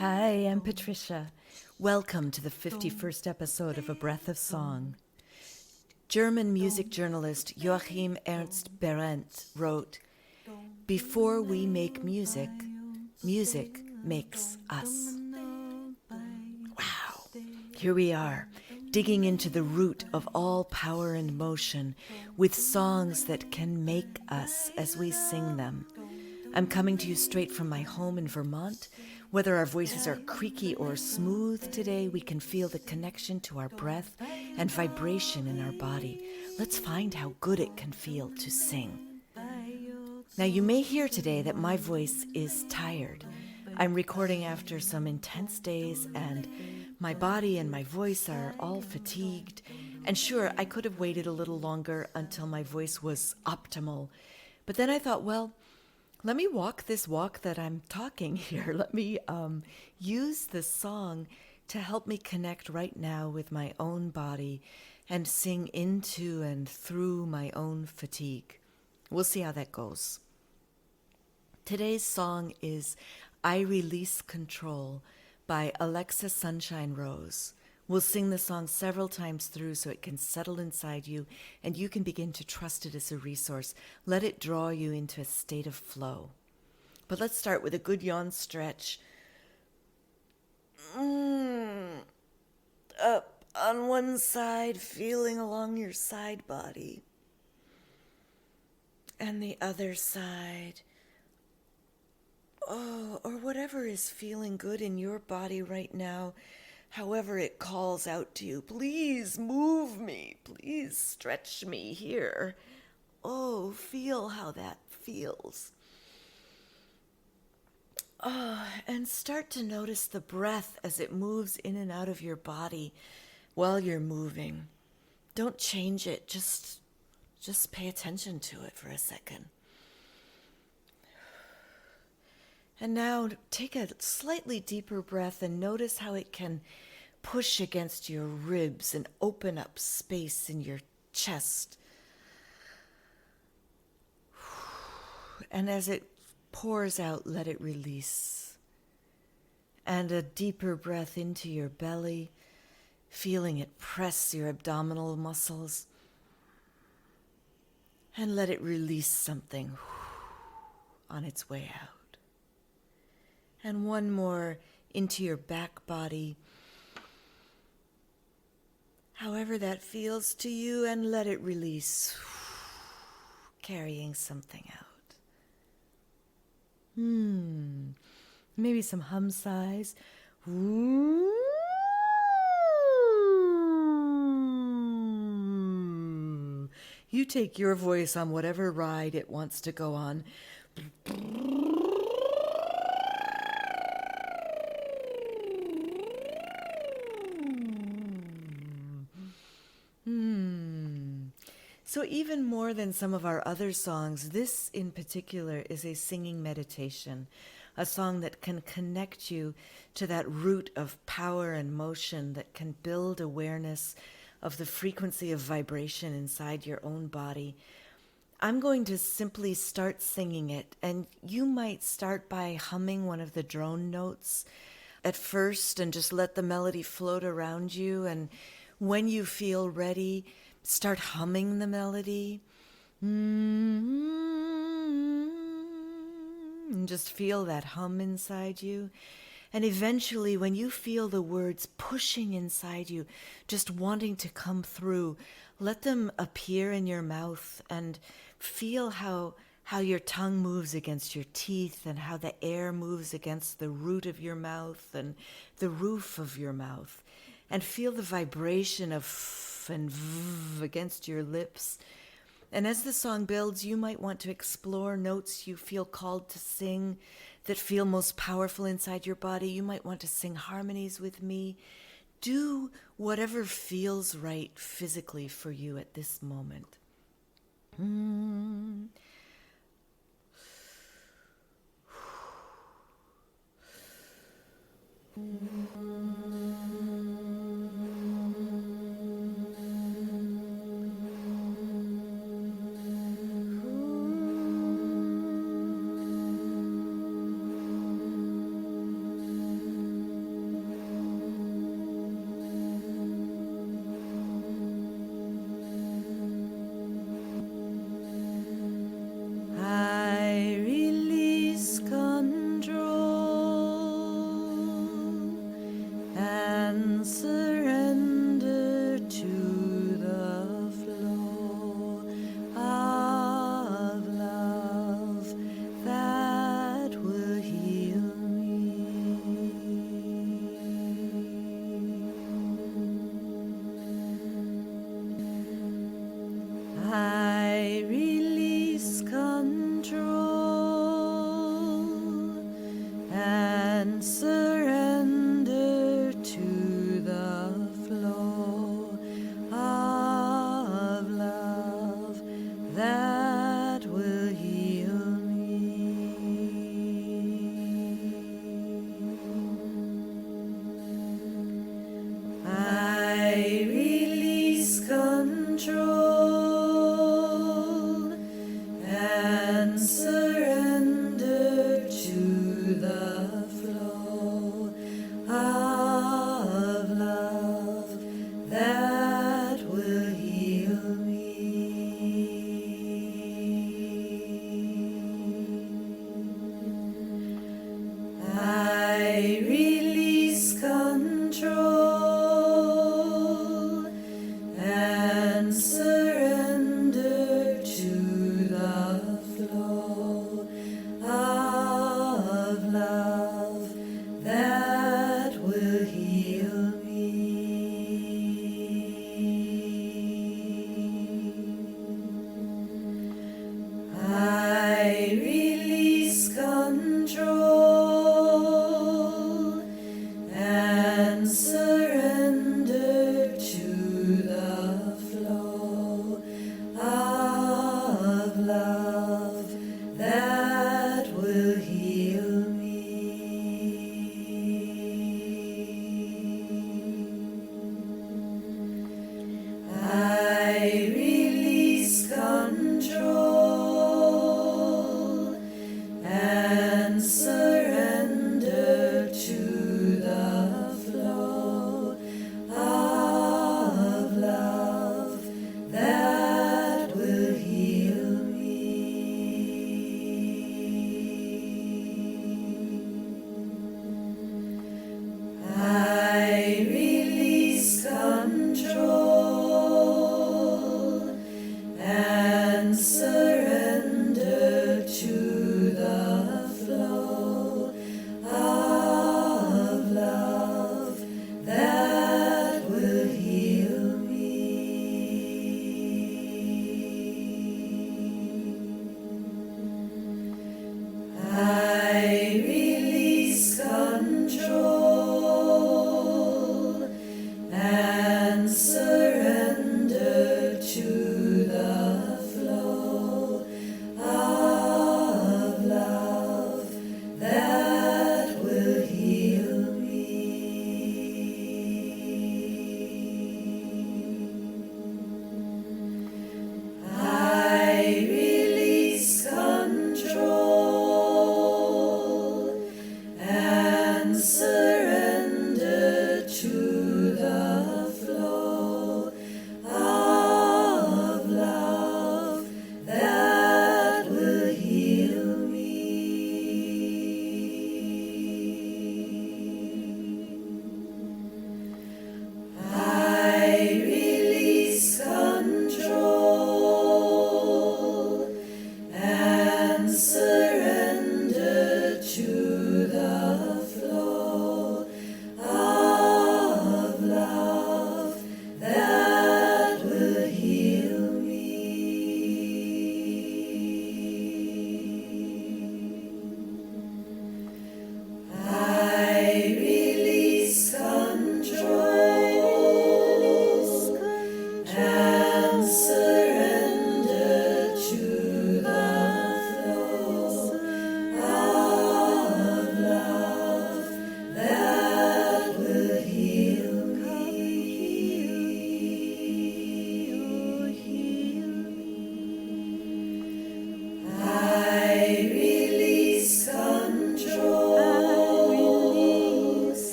Hi, I'm Patricia. Welcome to the 51st episode of A Breath of Song. German music journalist Joachim Ernst Berendt wrote, "Before we make music, music makes us." Wow. Here we are, digging into the root of all power and motion with songs that can make us as we sing them. I'm coming to you straight from my home in Vermont. Whether our voices are creaky or smooth today, we can feel the connection to our breath and vibration in our body. Let's find how good it can feel to sing. Now, you may hear today that my voice is tired. I'm recording after some intense days, and my body and my voice are all fatigued. And sure, I could have waited a little longer until my voice was optimal. But then I thought, well, let me walk this walk that I'm talking here. Let me use this song to help me connect right now with my own body and sing into and through my own fatigue. We'll see how that goes. Today's song is I Release Control by Alexa Sunshine Rose. We'll sing the song several times through so it can settle inside you and you can begin to trust it as a resource. Let it draw you into a state of flow. But let's start with a good yawn stretch. Up on one side, feeling along your side body. And the other side. Or whatever is feeling good in your body right now. However it calls out to you, please move me, please stretch me here. Oh, feel how that feels. And start to notice the breath as it moves in and out of your body while you're moving. Don't change it, just pay attention to it for a second. And now take a slightly deeper breath and notice how it can push against your ribs and open up space in your chest. And as it pours out, let it release. And a deeper breath into your belly, feeling it press your abdominal muscles. And let it release something on its way out. And one more into your back body. However that feels to you, and let it release, carrying something out. Maybe some hum sighs. You take your voice on whatever ride it wants to go on. So even more than some of our other songs, this in particular is a singing meditation, a song that can connect you to that root of power and motion that can build awareness of the frequency of vibration inside your own body. I'm going to simply start singing it, and you might start by humming one of the drone notes at first and just let the melody float around you, and when you feel ready, start humming the melody. And just feel that hum inside you. And eventually, when you feel the words pushing inside you, just wanting to come through, let them appear in your mouth and feel how your tongue moves against your teeth and how the air moves against the root of your mouth and the roof of your mouth. And feel the vibration of f and v against your lips. And as the song builds, you might want to explore notes you feel called to sing that feel most powerful inside your body. You might want to sing harmonies with me. Do whatever feels right physically for you at this moment. and surrender to the flow of love that will heal me. I release control and surrender to the flow of love that will heal me. I release control and surrender to the flow of love that will heal me. I release control and surrender to the flow of love that will heal me. I release control and surrender to the flow of love that will heal me. I release control and surrender to the flow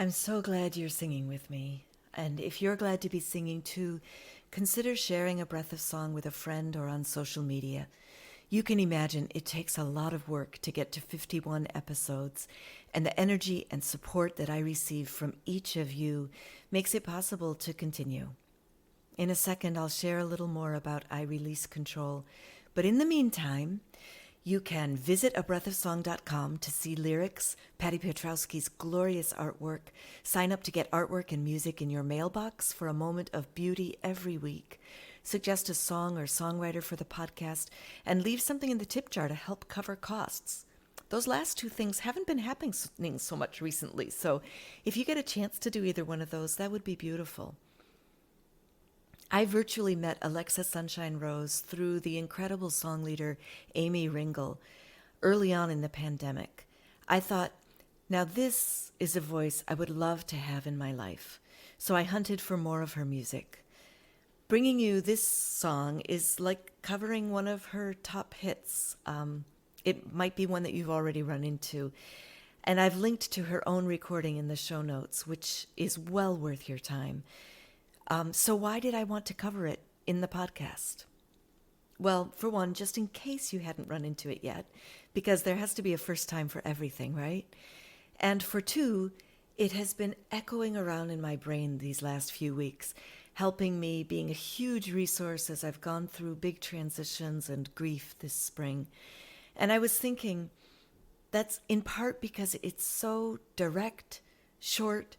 I'm so glad you're singing with me. And if you're glad to be singing too, consider sharing a breath of song with a friend or on social media. You can imagine it takes a lot of work to get to 51 episodes, and the energy and support that I receive from each of you makes it possible to continue. In a second, I'll share a little more about I Release Control. But in the meantime, you can visit abreathofsong.com to see lyrics, Patty Piotrowski's glorious artwork, sign up to get artwork and music in your mailbox for a moment of beauty every week, suggest a song or songwriter for the podcast, and leave something in the tip jar to help cover costs. Those last two things haven't been happening so much recently, so if you get a chance to do either one of those, that would be beautiful. I virtually met Alexa Sunshine Rose through the incredible song leader Amy Ringel early on in the pandemic. I thought, now this is a voice I would love to have in my life, so I hunted for more of her music. Bringing you this song is like covering one of her top hits. It might be one that you've already run into, and I've linked to her own recording in the show notes, which is well worth your time. So why did I want to cover it in the podcast? Well, for one, just in case you hadn't run into it yet, because there has to be a first time for everything, right? And for two, it has been echoing around in my brain these last few weeks, helping me, being a huge resource as I've gone through big transitions and grief this spring. And I was thinking, that's in part because it's so direct, short,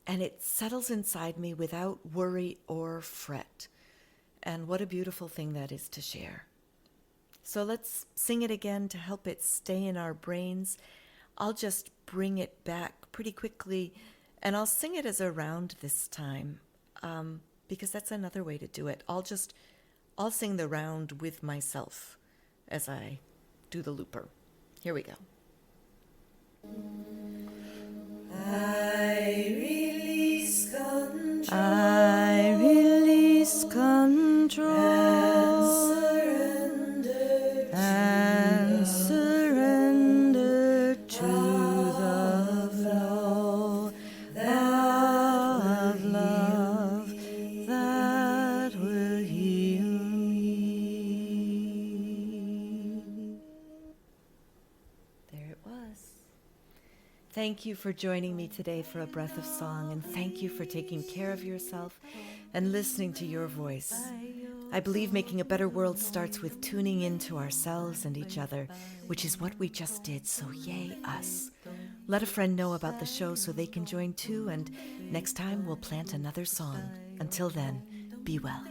and it settles inside me without worry or fret. And what a beautiful thing that is to share. So let's sing it again to help it stay in our brains. I'll just bring it back pretty quickly, and I'll sing it as a round this time, because that's another way to do it. I'll sing the round with myself as I do the looper. Here we go. I release control. I release control. And surrender to the flow of love that will heal me. There it was. Thank you for joining me today for A Breath of Song, and thank you for taking care of yourself and listening to your voice. I believe making a better world starts with tuning into ourselves and each other, which is what we just did, so yay us. Let a friend know about the show so they can join too, and next time we'll plant another song. Until then, be well.